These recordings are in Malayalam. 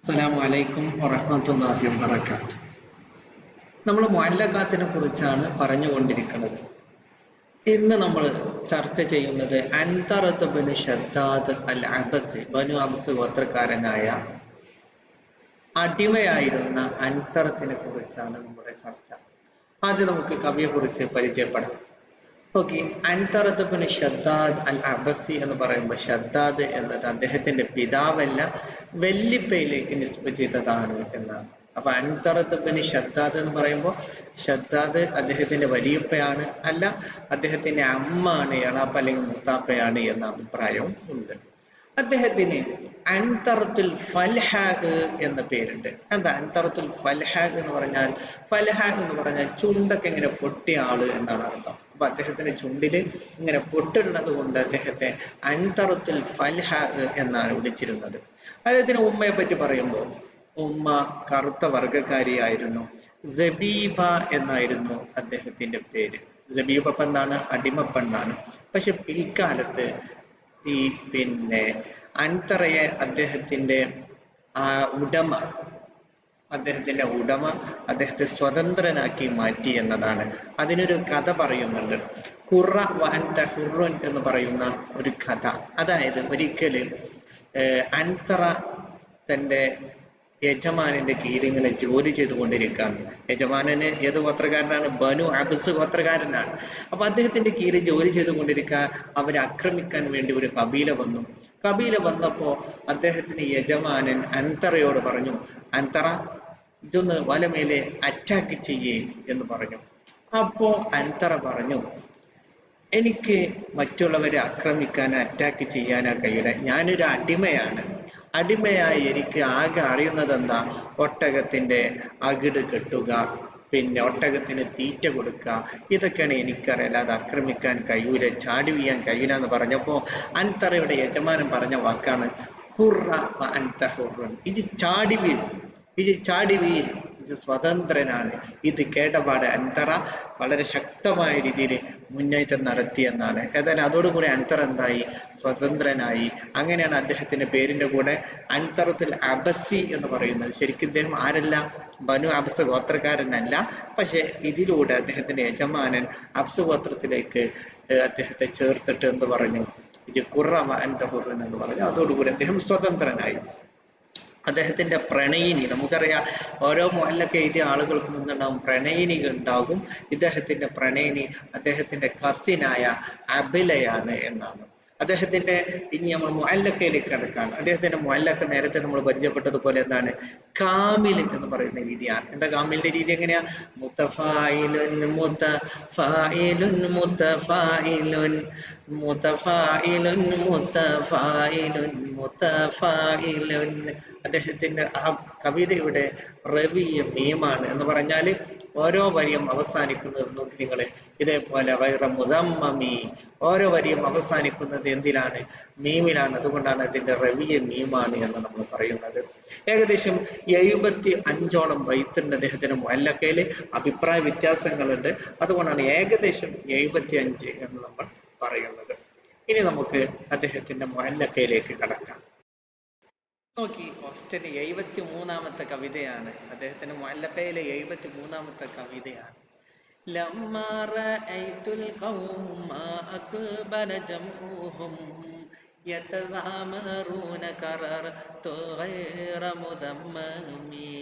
അസ്സലാമു അലൈക്കും വറഹ്മത്തുള്ളാഹി വബറകാതുഹു. നമ്മൾ മുഅല്ലഖാത്തിനെ കുറിച്ചാണ് പറഞ്ഞുകൊണ്ടിരിക്കുന്നത്. ഇന്ന് നമ്മൾ ചർച്ച ചെയ്യുന്നത് അൻതറത്ത് ബിൻ ഷദ്ദാദ് അൽ അബസി, ബനു അബ്സ് ഗോത്രക്കാരനായ അടിമയായിരുന്ന അൻതറത്തിനെ കുറിച്ചാണ് നമ്മുടെ ചർച്ച. ആദ്യം നമുക്ക് കവിയെ കുറിച്ച് പരിചയപ്പെടാം. ഓക്കെ, അൻതറത്ത് ബിൻ ഷദ്ദാദ് അൽ അബസി എന്ന് പറയുമ്പോൾ ഷദ്ദാദ് എന്നത് അദ്ദേഹത്തിന്റെ പിതാവല്ല, വെല്ലിപ്പയിലേക്ക് നിസ്ബ ചെയ്തതാണ് എന്നാണ്. അപ്പൊ അൻതറത്ത് ബിൻ ഷദ്ദാദ് എന്ന് പറയുമ്പോൾ ഷദ്ദാദ് അദ്ദേഹത്തിന്റെ വലിയപ്പയാണ്, അല്ല അദ്ദേഹത്തിന്റെ അമ്മാണ്, എളാപ്പ അല്ലെങ്കിൽ മുത്താപ്പയാണ് എന്ന അഭിപ്രായവും ഉണ്ട്. അദ്ദേഹത്തിന് അൻതറത്തുൽ ഫൽഹാഗ് എന്ന പേരുണ്ട്. എന്താ അൻതറത്തുൽ ഫൽഹാഗ് എന്ന് പറഞ്ഞാൽ? ഫൽഹാഗ് എന്ന് പറഞ്ഞാൽ ചുണ്ടൊക്കെ ഇങ്ങനെ പൊട്ടിയ ആള് എന്നാണ് അർത്ഥം. അപ്പൊ അദ്ദേഹത്തിന്റെ ചുണ്ടില് ഇങ്ങനെ പൊട്ടുള്ളത് കൊണ്ട് അദ്ദേഹത്തെ അൻതറത്തുൽ ഫൽഹാഗ് എന്നാണ് വിളിച്ചിരുന്നത്. അദ്ദേഹത്തിന്റെ ഉമ്മയെ പറ്റി പറയുമ്പോൾ ഉമ്മ കറുത്ത വർഗക്കാരിയായിരുന്നു. സബീബ എന്നായിരുന്നു അദ്ദേഹത്തിന്റെ പേര്. സബീബ പെണ്ണാണ്, അടിമപ്പെണ്ണാണ്. പക്ഷെ പിൽക്കാലത്ത് ഈ അൻതറയെ അദ്ദേഹത്തിന്റെ ആ ഉടമ അദ്ദേഹത്തെ സ്വതന്ത്രനാക്കി മാറ്റി എന്നതാണ്. അതിനൊരു കഥ പറയുന്നുണ്ട്, ഖുറ വ അൻത ഹുറുൻ എന്ന് പറയുന്ന ഒരു കഥ. അതായത് ഒരിക്കല് അൻതറ തന്റെ യജമാനന്റെ കീഴിൽ ഇങ്ങനെ ജോലി ചെയ്തുകൊണ്ടിരിക്കുകയാണ്. യജമാനന് ഏത് ഗോത്രക്കാരനാണ്? ബനു അബ്സ് ഗോത്രക്കാരനാണ്. അപ്പൊ അദ്ദേഹത്തിന്റെ കീഴിൽ ജോലി ചെയ്തുകൊണ്ടിരിക്കുക, അവരെ ആക്രമിക്കാൻ വേണ്ടി ഒരു കബീല വന്നു. കബീല വന്നപ്പോ അദ്ദേഹത്തിന്റെ യജമാനൻ അൻതറയോട് പറഞ്ഞു, അൻതറ ഇതൊന്ന് വലമേലെ അറ്റാക്ക് ചെയ്യേ എന്ന് പറഞ്ഞു. അപ്പോ അൻതറ പറഞ്ഞു, എനിക്ക് മറ്റുള്ളവരെ ആക്രമിക്കാനോ അറ്റാക്ക് ചെയ്യാനോ കഴിയില്ല. ഞാനൊരു അടിമയാണ്. അടിമയായി എനിക്ക് ആകെ അറിയുന്നത് എന്താ? ഒട്ടകത്തിന്റെ അകിട് കെട്ടുക, ഒട്ടകത്തിന് തീറ്റ കൊടുക്കുക, ഇതൊക്കെയാണ് എനിക്കറിയാം. അത് ആക്രമിക്കാൻ കഴിയൂല, ചാടി വീഴാൻ കഴിയൂല എന്ന് പറഞ്ഞപ്പോ അൻതറയുടെ യജമാനൻ പറഞ്ഞ വാക്കാണ് ഹുറ വ അൻത ഹുറുൻ. ഇത് ചാടി വീഴും, ഇത് സ്വതന്ത്രനാണ്. ഇത് കേട്ടപാട് അൻതറ വളരെ ശക്തമായ രീതിയിൽ മുന്നേറ്റം നടത്തിയെന്നാണ്. ഏതായാലും അതോടുകൂടി അൻതറ എന്തായി? സ്വതന്ത്രനായി. അങ്ങനെയാണ് അദ്ദേഹത്തിന്റെ പേരിന്റെ കൂടെ അൻതറത്തുൽ അബസി എന്ന് പറയുന്നത്. ശരിക്കും ഇദ്ദേഹം ആരല്ല? ബനു അബ്സ് ഗോത്രക്കാരനല്ല. പക്ഷെ ഇതിലൂടെ അദ്ദേഹത്തിന്റെ യജമാനൻ അബ്സ് ഗോത്രത്തിലേക്ക് അദ്ദേഹത്തെ ചേർത്തിട്ട് എന്ത് പറഞ്ഞു? ഇത് ഖുറ വ അൻത ഹുറുൻ എന്ന് പറഞ്ഞു. അതോടുകൂടി അദ്ദേഹം സ്വതന്ത്രനായി. അദ്ദേഹത്തിന്റെ പ്രണയിനി, നമുക്കറിയാം ഓരോ മുഅല്ലഖ് എഴുതിയ ആളുകൾക്ക് മുന്നുണ്ടാവും പ്രണയിനികൾ ഉണ്ടാകും. ഇദ്ദേഹത്തിന്റെ പ്രണയിനി അദ്ദേഹത്തിന്റെ കസിനായ അബിലയാണ് എന്നാണ്. അദ്ദേഹത്തിന്റെ ഇനി നമ്മൾ മുഅല്ലഖയിലേക്ക് കടക്കാൻ, അദ്ദേഹത്തിന്റെ മുഅല്ലഖ് നേരത്തെ നമ്മൾ പരിചയപ്പെട്ടതുപോലെ എന്താണ്? കാമിൽ എന്ന് പറയുന്ന രീതിയാണ്. എന്താ കാമിലിന്റെ രീതി? എങ്ങനെയാ? മുതഫായിലുൻ മുതഫായിലുൻ മുതഫായിലുൻ മുതഫായിലുൻ മുതഫായിലുൻ മുതഫായിലുൻ. അദ്ദേഹത്തിന്റെ ആ കവിതയുടെ റവിയ മീമാണ് എന്ന് പറഞ്ഞാൽ ഓരോ വരിയും അവസാനിക്കുന്നത് നോക്കി നിങ്ങൾ, ഇതേപോലെ വൈറ മുദമ്മമി, ഓരോ വരിയും അവസാനിക്കുന്നത് എന്തിലാണ്? മീമിലാണ്. അതുകൊണ്ടാണ് അതിന്റെ റവിയ മീമാണ് എന്ന് നമ്മൾ പറയുന്നത്. ഏകദേശം 75ഓളം ബൈത്തുണ്ട് അദ്ദേഹത്തിന്റെ മുഅല്ലഖയിൽ. അഭിപ്രായ വ്യത്യാസങ്ങളുണ്ട്, അതുകൊണ്ടാണ് ഏകദേശം 75 എന്ന് നമ്മൾ പറയുന്നത്. ഇനി നമുക്ക് അദ്ദേഹത്തിന്റെ മുഅല്ലഖയിലേക്ക് കടക്കാം. നോക്കി, ഫസ്റ്റിന് 73ാമത്തെ കവിതയാണ്, അദ്ദേഹത്തിന്റെ മുഅല്ലഖയിലെ 73ാമത്തെ കവിതയാണ്. ലമ്മാ റഅയ്തുൽ ഖൗമ അഖ്ബല ജംഉഹും യതദാമറൂന ഖറർതു ഗൈറ മുദമ്മമി.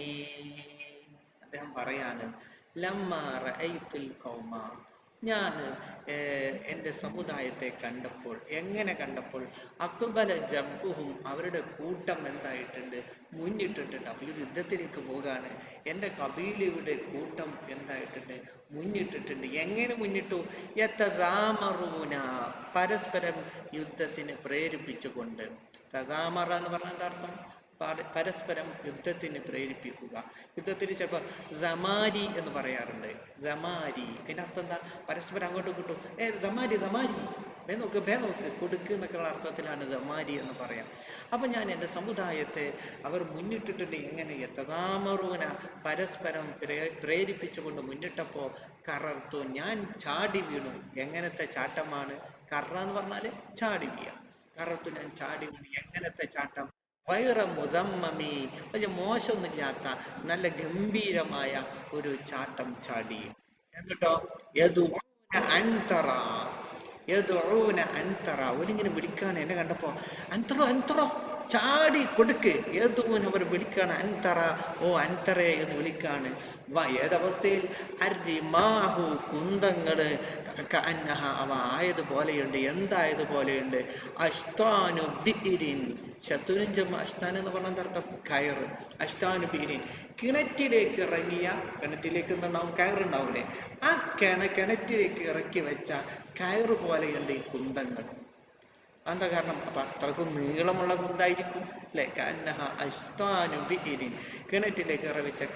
അദ്ദേഹം പറയാണ്, ലമ്മാ റഅയ്തുൽ ഖൗമ, ഞാൻ എൻ്റെ സമുദായത്തെ കണ്ടപ്പോൾ. എങ്ങനെ കണ്ടപ്പോൾ? അക്ബല ജംഉഹും, അവരുടെ കൂട്ടം എന്തായിട്ടുണ്ട്? മുന്നിട്ടിട്ടുണ്ട്. അവർ യുദ്ധത്തിലേക്ക് പോകാണ്. എൻ്റെ കബീലയുടെ കൂട്ടം എന്തായിട്ടുണ്ട്? മുന്നിട്ടിട്ടുണ്ട്. എങ്ങനെ മുന്നിട്ടു? യതദാമറൂന, പരസ്പരം യുദ്ധത്തിന് പ്രേരിപ്പിച്ചുകൊണ്ട്. തദാമറ എന്ന് പറഞ്ഞാൽ എന്താ അർത്ഥം? പരസ്പരം യുദ്ധത്തിന് പ്രേരിപ്പിക്കുക. യുദ്ധത്തിന് ചിലപ്പോൾ സമാരി എന്ന് പറയാറുണ്ട്. സമാരി അതിന്റെ അർത്ഥം എന്താ? പരസ്പരം അങ്ങോട്ടും ഇങ്ങോട്ടും സമാരി ഭേ നോക്ക് കൊടുക്ക് എന്നൊക്കെയുള്ള അർത്ഥത്തിലാണ് സമാരി എന്ന് പറയാം. അപ്പൊ ഞാൻ എൻ്റെ സമുദായത്തെ അവർ മുന്നിട്ടിട്ടുണ്ട്. എങ്ങനെ? യതദാമറൂന, പരസ്പരം പ്രേരിപ്പിച്ചുകൊണ്ട് മുന്നിട്ടപ്പോ കറർത്തു, ഞാൻ ചാടി വീണു. എങ്ങനത്തെ ചാട്ടമാണ്? കറ എന്ന് പറഞ്ഞാല് ചാടി വീഴ. കറർത്തു, ഞാൻ ചാടി വീണു. എങ്ങനത്തെ ചാട്ടം? വൈറ മുദമ്മമി, വലിയ മോശമൊന്നുമില്ലാത്ത നല്ല ഗംഭീരമായ ഒരു ചാട്ടം ചാടി. എന്നിട്ടോ യദുഊന അൻതറ, യദുഊന അൻതറ, ഒരിങ്ങനെ വിളിക്കാണ് എന്നെ കണ്ടപ്പോ, അൻതറോ അൻതറോ, ചാടി കൊടുക്ക്. യദുഊന, അവർ വിളിക്കാണ്, അൻതറ, ഓ അൻതറേ എന്ന് വിളിക്കാണ്. ഏതവസ്ഥയിൽ? അരിമാഹു, കുന്തങ്ങള്, കഅന്നഹ, അവ ആയതുപോലെയുണ്ട്. എന്തായതുപോലെയുണ്ട്? അഷ്താനു ബിഇരിൻ, ശത്രുവിൻ ജമ അഷ്താൻ എന്ന് പറഞ്ഞാൽ അർത്ഥം കയറ്. അഷ്താനു ബിഇരിൻ, കിണറ്റിലേക്ക് ഇറങ്ങിയ, കിണറ്റിലേക്ക് എന്തുണ്ടാവും? കയറുണ്ടാവൂലേ? ആ കിണറ്റിലേക്ക് ഇറക്കി വെച്ച കയറ് പോലെയുണ്ട് ഈ കുന്തങ്ങൾ. എന്താ കാരണം? അപ്പൊ അത്രക്കും നീളമുള്ള കുന്തായിരിക്കും അല്ലെ? കഅന്നഹ അഷ്താനു ബിഇരിൻ, കിണറ്റിലേക്ക്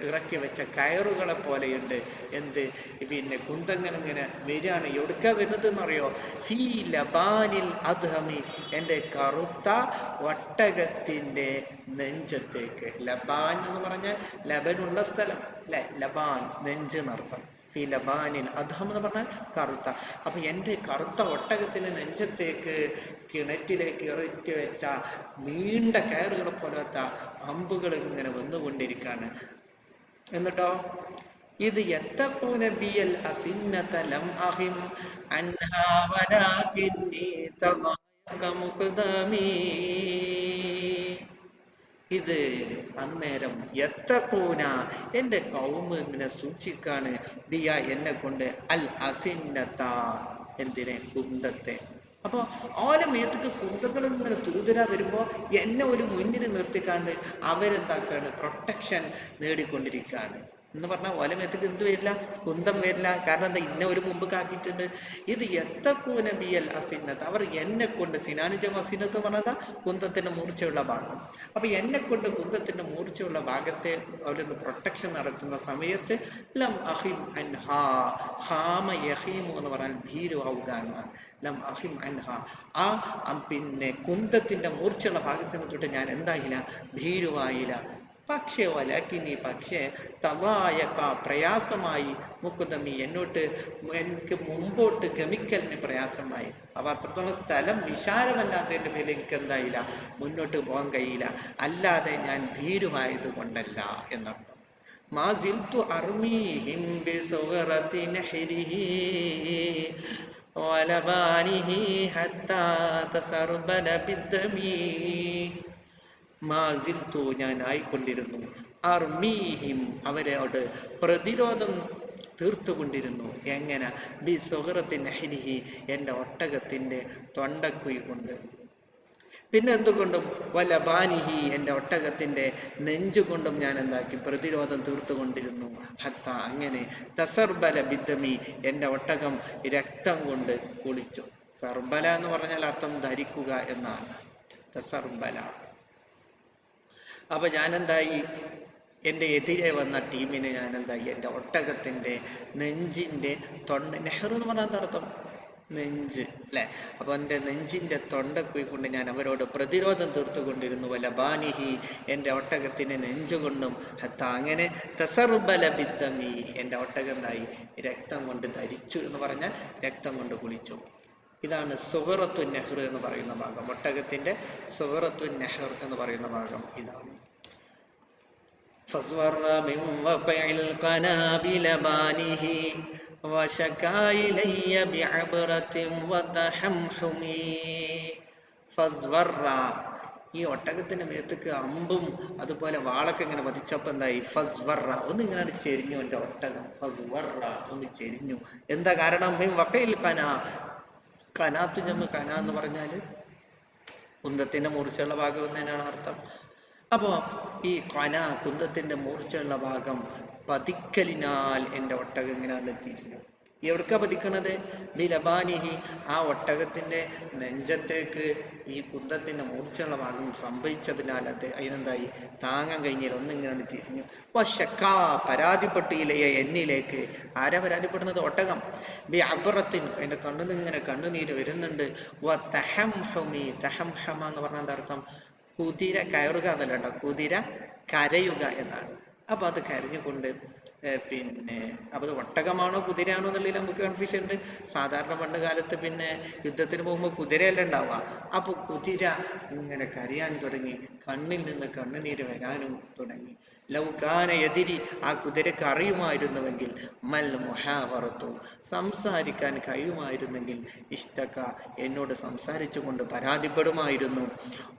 ഇറക്കി വെച്ച കയറുകളെ പോലെയുണ്ട്. എന്ത്? പിന്നെ കുന്തങ്ങൾ ഇങ്ങനെ വരികയാണ്. എവിടുക്ക വരുന്നത് എന്നറിയോ? ഫീ ലബാനിൽ അദ്ഹമി, എൻ്റെ കറുത്ത ഒട്ടകത്തിന്റെ നെഞ്ചത്തേക്ക്. ലബാൻ എന്ന് പറഞ്ഞാൽ ലബനുള്ള സ്ഥലം അല്ലെ? ലബാൻ, നെഞ്ച് എന്നർത്ഥം. ഫി ലബാനിൽ അദ്ഹം എന്ന് പറഞ്ഞാൽ കറുത്ത. അപ്പൊ എൻ്റെ കറുത്ത ഒട്ടകത്തിന്റെ നെഞ്ചത്തേക്ക് കിണറ്റിലേക്ക് ഇറക്കി വെച്ച നീണ്ട കയറുകളെ പോലത്തെ അമ്പുകൾ ഇങ്ങനെ വന്നുകൊണ്ടിരിക്കുകയാണ്. എന്നിട്ടോ ഇത് യത്തഖൂന ബിയൽ അസിന്നത ലം അഹിം അൻഹാ വലാകിന്നി തദായക മുഖ്ദമീ. ഇത് അന്നേരം യത്തഖൂന, എൻ്റെ കൗമ് ഇങ്ങനെ സൂക്ഷിക്കാണ്, ബിയ, എന്നെ കൊണ്ട്, അൽ അസിന്നത, എന്തിനെ? കുന്തത്തെ. അപ്പൊ ഓല മേത്തക്ക് കുന്തകൾ ഇങ്ങനെ തുരുതുരാ വരുമ്പോ എന്നെ ഒരു മുന്നിൽ നിർത്തിക്കാണ്ട് അവരെന്താക്കാണ്? പ്രൊട്ടക്ഷൻ നേടിക്കൊണ്ടിരിക്കുകയാണ്. എന്ന് പറഞ്ഞാൽ ഓല മേത്തക്ക് എന്ത് വരില്ല? കുന്തം വരില്ല. കാരണം എന്താ? ഇന്ന ഒരു മുമ്പ് കാക്കിയിട്ടുണ്ട്. ഇത് യത്തഖൂന ബിയൽ അസിന്നത്ത്, അവർ എന്നെ കൊണ്ട്, സിനാനുജം അസിന്നത്ത് പറഞ്ഞതാ കുന്തത്തിന്റെ മൂർച്ചയുള്ള ഭാഗം. അപ്പൊ എന്നെ കൊണ്ട് കുന്തത്തിന്റെ മൂർച്ചയുള്ള ഭാഗത്തെ അവരൊന്ന് പ്രൊട്ടക്ഷൻ നടത്തുന്ന സമയത്ത് ലം അഹിം അൻഹാ, ഹാമ യഹീമു എന്ന് പറഞ്ഞാൽ ഭീരുവാവുക എന്നാണ്. ലം അഹിം അൻഹ, ആ പിന്നെ കുന്തത്തിന്റെ മൂർച്ചയുള്ള ഭാഗത്തിന് തൊട്ട് ഞാൻ എന്തായില്ല? ഭീരുവായില്ല. പക്ഷേ വലാക്കിനി, പക്ഷേ തവായക, പ്രയാസമായി, മുക്കുതമി, എനിക്ക് മുമ്പോട്ട് ഗമിക്കലിന് പ്രയാസമായി. അപ്പൊ അത്രത്തോളം സ്ഥലം വിശാലമല്ലാത്തതിന്റെ പേരിൽ എനിക്ക് എന്തായില്ല? മുന്നോട്ട് പോകാൻ കഴിയില്ല. അല്ലാതെ ഞാൻ ഭീരുവായത് കൊണ്ടല്ല എന്നർത്ഥം. മാ സിൽതു അർമീഹിം ബിസുഗറതി നഹ്രിഹി വലബാനിഹി ഹത്താ തസർബല ബിദ്ദമി. മാസിൽത്തു, ഞാൻ ആയിക്കൊണ്ടിരുന്നു, അർമീഹിം, അവരോട് പ്രതിരോധം തീർത്തുകൊണ്ടിരുന്നു. എങ്ങനെ? ബി സുഹറത്തിൻ നഹ്രിഹി, എൻ്റെ ഒട്ടകത്തിന്റെ തൊണ്ടക്കുഴി കൊണ്ട്. പിന്നെ എന്തുകൊണ്ടും? വലബാനിഹി, എൻ്റെ ഒട്ടകത്തിന്റെ നെഞ്ചുകൊണ്ടും ഞാൻ എന്താക്കി? പ്രതിരോധം തീർത്തുകൊണ്ടിരുന്നു. ഹത്ത, അങ്ങനെ, തസർബല ബിദ്ദമി, എൻ്റെ ഒട്ടകം രക്തം കൊണ്ട് കുളിച്ചു. സർബല എന്ന് പറഞ്ഞാൽ അർത്ഥം ധരിക്കുക എന്നാണ്. തസർബല. അപ്പൊ ഞാനെന്തായി? എൻ്റെ എതിരെ വന്ന ടീമിനെ ഞാൻ എന്തായി? എൻ്റെ ഒട്ടകത്തിന്റെ നെഞ്ചിന്റെ നെഹ്റു എന്ന് പറഞ്ഞാൽ അർത്ഥം നെഞ്ച് അല്ലെ? അപ്പൊ എൻ്റെ നെഞ്ചിന്റെ തൊണ്ടക്കുഴി കൊണ്ട് ഞാൻ അവരോട് പ്രതിരോധം തീർത്തുകൊണ്ടിരുന്നു. വലബാനിഹി, എൻ്റെ ഒട്ടകത്തിന് നെഞ്ചുകൊണ്ടും. ഹത്ത, അങ്ങനെ, തസർബല ബിദ്ദമി, എൻ്റെ ഒട്ടകം എന്തായി? രക്തം കൊണ്ട് ധരിച്ചു എന്ന് പറഞ്ഞാൽ രക്തം കൊണ്ട് കുളിച്ചു. ഇതാണ് സുഹറത്തു നെഹ്ർ എന്ന് പറയുന്ന ഭാഗം. ഒട്ടകത്തിന്റെ സുഹറത്തു നെഹ്ർ എന്ന് പറയുന്ന ഭാഗം ഇതാണ്. فاصبر من وقع القنا بلبانه وشكا إلي بعبرة وتحمحم. ഫസ്വർറ, ഈ ഒട്ടകത്തിന്റെ മേത്തേക്ക് അമ്പും അതുപോലെ വാളൊക്കെ ഇങ്ങനെ പതിച്ചപ്പോ എന്തായി? ഫസ്വർറ, ഒന്ന് ഇങ്ങനെ ചെരിഞ്ഞു എൻ്റെ ഒട്ടകം. ഫസ്വർറ, ഒന്ന് ചെരിഞ്ഞു. എന്താ കാരണം? വക്കയിൽ കന, കനാത്തു ജമ്മ്, കന എന്ന് പറഞ്ഞാല് കുന്തത്തിന്റെ മൂർച്ചയുള്ള ഭാഗം എന്നതിനാണ് അർത്ഥം. അപ്പോ ഈ കന, കുന്തത്തിന്റെ മൂർച്ചയുള്ള ഭാഗം പതിക്കലിനാൽ എൻ്റെ ഒട്ടകം ഇങ്ങനെ തിരിഞ്ഞു. എവിടേക്കാ പതിക്കണത്? ബിലബാനിഹി, ആ ഒട്ടകത്തിന്റെ നെഞ്ചത്തേക്ക് ഈ കുന്തത്തിന്റെ മൂർച്ചയുള്ള ഭാഗം സംഭവിച്ചതിനാൽ അതിനെന്തായി? താങ്ങാൻ കഴിഞ്ഞില്ല, ഒന്നിങ്ങനെ തിരിഞ്ഞു. വശക്കാ, പരാതിപ്പെട്ടില്ലേ എന്നിലേക്ക്. ആരാ പരാതിപ്പെടുന്നത്? ഒട്ടകം. ബി അബറത്തിൻ, അതിന്റെ കണ്ണിൽ ഇങ്ങനെ കണ്ണുനീര് വരുന്നുണ്ട്. വ തഹംഹുമി, തഹംഹമ എന്ന് പറഞ്ഞാൽ എന്താ അർത്ഥം? കുതിര കയറുക എന്നല്ല കേട്ടോ, കുതിര കരയുക എന്നാണ്. അപ്പൊ അത് കരഞ്ഞുകൊണ്ട് പിന്നെ അപ്പൊ അത് ഒട്ടകമാണോ കുതിരയാണോ എന്നുള്ളതിൽ നമുക്ക് കൺഫ്യൂഷൻ ഉണ്ട്. സാധാരണ പണ്ട് കാലത്ത് പിന്നെ യുദ്ധത്തിന് പോകുമ്പോൾ കുതിരയല്ല ഉണ്ടാവുക. അപ്പൊ കുതിര ഇങ്ങനെ കരയാൻ തുടങ്ങി, കണ്ണിൽ നിന്ന് കണ്ണുനീര് വരാനും തുടങ്ങി. ലൗകാന എതിരി, ആ കുതിരക്ക് അറിയുമായിരുന്നുവെങ്കിൽ, മൽ മുഹാവറത്തു, സംസാരിക്കാൻ കഴിയുമായിരുന്നെങ്കിൽ, ഇഷ്തക, എന്നോട് സംസാരിച്ചു കൊണ്ട് പരാതിപ്പെടുമായിരുന്നു.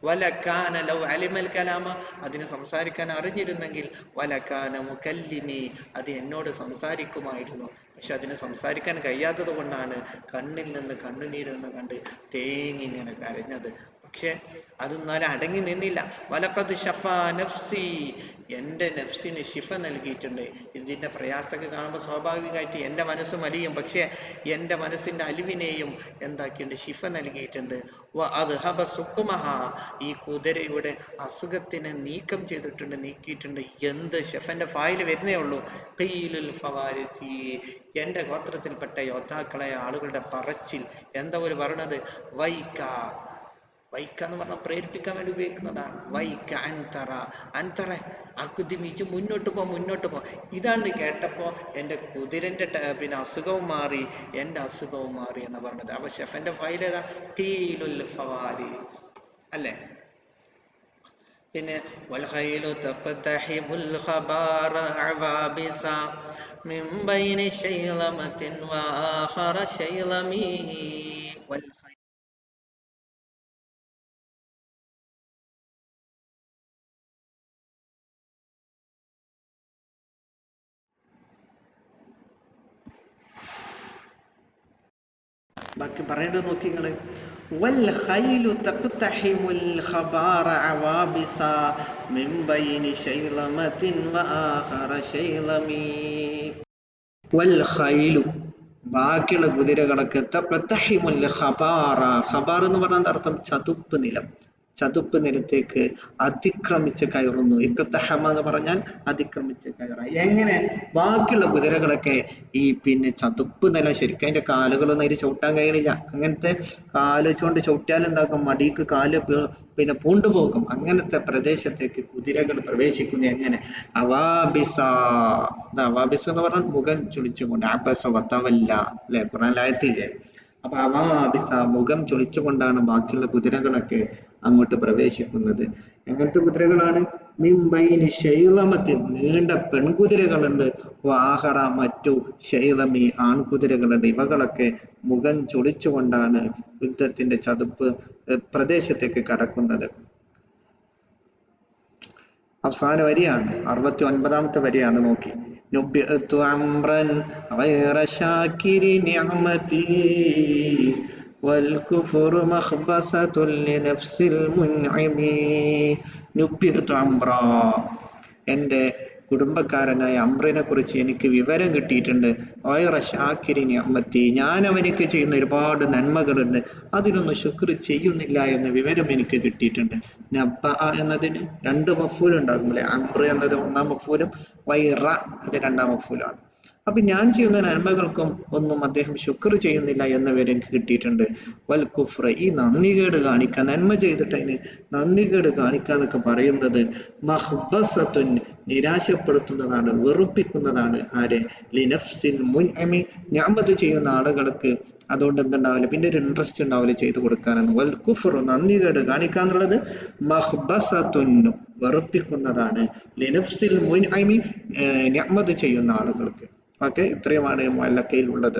വലക്കാന ലൗ അലിമൽ കലാമ, അതിന് സംസാരിക്കാൻ അറിഞ്ഞിരുന്നെങ്കിൽ, വലക്കാന മുകല്ലിമി, അത് എന്നോട് സംസാരിക്കുമായിരുന്നു. പക്ഷെ അതിന് സംസാരിക്കാൻ കഴിയാത്തത് കൊണ്ടാണ് കണ്ണിൽ നിന്ന് കണ്ണുനീരെന്ന് കണ്ട് തേങ്ങി ഇങ്ങനെ കരഞ്ഞത്. പക്ഷെ അതൊന്നും അടങ്ങി നിന്നില്ല. വലഖദ് ശഫാ നഫ്സി, എൻ്റെ നഫ്സിന് ശിഫ നൽകിയിട്ടുണ്ട്. ഇതിൻ്റെ പ്രയാസമൊക്കെ കാണുമ്പോൾ സ്വാഭാവികമായിട്ട് എൻ്റെ മനസ്സ് മലിയും. പക്ഷേ എൻ്റെ മനസ്സിൻ്റെ അലിവിനെയും എന്താക്കിയിട്ടുണ്ട്? ശിഫ നൽകിയിട്ടുണ്ട്. വഅദ്ഹബ സുഖ്മഹ, ഈ കുതിരയുടെ അസുഖത്തിനെ നീക്കം ചെയ്തിട്ടുണ്ട്, നീക്കിയിട്ടുണ്ട്. എന്ത്? ഷെഫന്റെ ഫായിൽ വരുന്നേ ഉള്ളൂ. ഖീലുൽ ഫവാരിസി, എൻ്റെ ഗോത്രത്തിൽപ്പെട്ട യോദ്ധാക്കളായ ആളുകളുടെ പറച്ചിൽ. എന്താ ഒരു പറയണത്? വൈക്ക, വൈക്ക എന്ന് പറഞ്ഞാൽ പ്രേരിപ്പിക്കാൻ വേണ്ടി ഉപയോഗിക്കുന്നതാണ്. വൈക്ക അൻതറ, അൻതറ അക്കുതിമിച്ച് മുന്നോട്ട് പോ, മുന്നോട്ട് പോ. ഇതാണ് കേട്ടപ്പോ എൻ്റെ കുതിരന്റെ പിന്നെ അസുഖവും മാറി, എൻ്റെ അസുഖവും മാറി എന്ന് പറഞ്ഞത്. അപ്പൊ ഷെഫന്റെ ഫൈൽ ഏതാ? ഖീലുൽ ഫവാരിസ് അല്ലേ? പിന്നെ വൽഖൈലു തഖ്തഹിമുൽ ഖബാറ അവാബിസ മിൻ ബൈനി ശൈലമത്തിൻ വആഖറ ശൈലമി. ബാക്കി പറയേണ്ടത് നോക്കി നിങ്ങള്. വൽ ഖൈലു തഖ്തഹിമുൽ ഖബാറ അവാബിസ മിൻ ബൈനി ശൈലമത്തിൻ വആഖറ ശൈലമി. വൽ ഖൈലു, ബാക്കിയുള്ള കുതിരകളൊക്കെ തഖ്തഹിമുൽ ഖബാറ, ഖബാർ എന്ന് പറഞ്ഞാൽ അർത്ഥം ചതുപ്പ് നിലം, ചതുപ്പ് നിലത്തേക്ക് അതിക്രമിച്ച് കയറുന്നു. ഇഖ്തഹമ എന്ന് പറഞ്ഞാൽ അതിക്രമിച്ച് കയറുക. എങ്ങനെ? ബാക്കിയുള്ള കുതിരകളൊക്കെ ഈ പിന്നെ ചതുപ്പ് നില, ശരിക്കും അതിന്റെ കാലുകളൊന്നും അതിൽ ചവിട്ടാൻ കഴിയണില്ല. അങ്ങനത്തെ കാല് കൊണ്ട് ചവിട്ടിയാൽ എന്താക്കും? മടിക്ക് കാല് പിന്നെ പൂണ്ടുപോകും. അങ്ങനത്തെ പ്രദേശത്തേക്ക് കുതിരകൾ പ്രവേശിക്കുന്നു. എങ്ങനെ? അവാബിസ, അവാബിസ എന്ന് പറഞ്ഞാൽ മുഖം ചുളിച്ചുകൊണ്ട്, അബസ വതവല്ല അല്ലെ, ഖുർആനിലെ. അപ്പൊ അവാബിസ, മുഖം ചൊളിച്ചുകൊണ്ടാണ് ബാക്കിയുള്ള കുതിരകളൊക്കെ അങ്ങോട്ട് പ്രവേശിക്കുന്നത്. എങ്ങനത്തെ കുതിരകളാണ്? മിൻ ബൈനി ശൈലമത്തിൻ, നീണ്ട പെൺകുതിരകളുണ്ട്. വാഹറ, മറ്റു ശൈലമി, ആൺകുതിരകളുണ്ട്. ഇവകളൊക്കെ മുഖം ചൊളിച്ചുകൊണ്ടാണ് യുദ്ധത്തിന്റെ ചതുപ്പ് പ്രദേശത്തേക്ക് കടക്കുന്നത്. അവസാന വരിയാണ്, 69ാമത്തെ വരിയാണ്. നോക്കി. نبئت عمرا غير شاكر نعمتي والكفر مخبصة لنفس المنعم. نبئت عمرا, എൻ്റെ കുടുംബക്കാരനായ അമ്രിനെ കുറിച്ച് എനിക്ക് വിവരം കിട്ടിയിട്ടുണ്ട്. ഗൈറ ഷാക്കിരി നിഅമതി, ഞാൻ അവനിക്ക് ചെയ്യുന്ന ഒരുപാട് നന്മകളുണ്ട്, അതിനൊന്നും ശുക്ർ ചെയ്യുന്നില്ല എന്ന വിവരം എനിക്ക് കിട്ടിയിട്ടുണ്ട്. നബ്ബ എന്നതിന് രണ്ട് മഫ്ഊൽ ഉണ്ടാകും അല്ലെ? അമ്ര എന്നത് ഒന്നാം മഫ്ഊലും വൈറ അത് രണ്ടാം മഫ്ഊലാണ്. അപ്പൊ ഞാൻ ചെയ്യുന്ന നന്മകൾക്കും ഒന്നും അദ്ദേഹം ശുക്ർ ചെയ്യുന്നില്ല എന്ന വിവരം എനിക്ക് കിട്ടിയിട്ടുണ്ട്. വൽ കുഫ്ര, ഈ നന്ദികേട് കാണിക്കുക, നന്മ ചെയ്തിട്ട് അതിന് നന്ദികേട് കാണിക്കുക എന്നൊക്കെ പറയുന്നത് മഹ്ബസത്തുൻ, നിരാശപ്പെടുത്തുന്നതാണ്, വെറുപ്പിക്കുന്നതാണ്. ആരെ? ലിനഫ്സിൽ മുൻഅമി, നിഅമത്ത് ചെയ്യുന്ന ആളുകൾക്ക് അതുകൊണ്ട് എന്തുണ്ടാവില്ല, പിന്നെ ഒരു ഇൻട്രസ്റ്റ് ഉണ്ടാവില്ല ചെയ്തു കൊടുക്കാനെന്ന്. വൽ കുഫ്ർ, നന്ദികേട് കാണിക്കാന്നുള്ളത് മഹ്ബസത്തുൻ, വെറുപ്പിക്കുന്നതാണ്. ലിനഫ്സിൽ മുൻഅമി, നിഅമത്ത് ചെയ്യുന്ന ആളുകൾക്ക്. ഓക്കെ, ഇത്രയുമാണ് മുഅല്ലഖയിൽ ഉള്ളത്.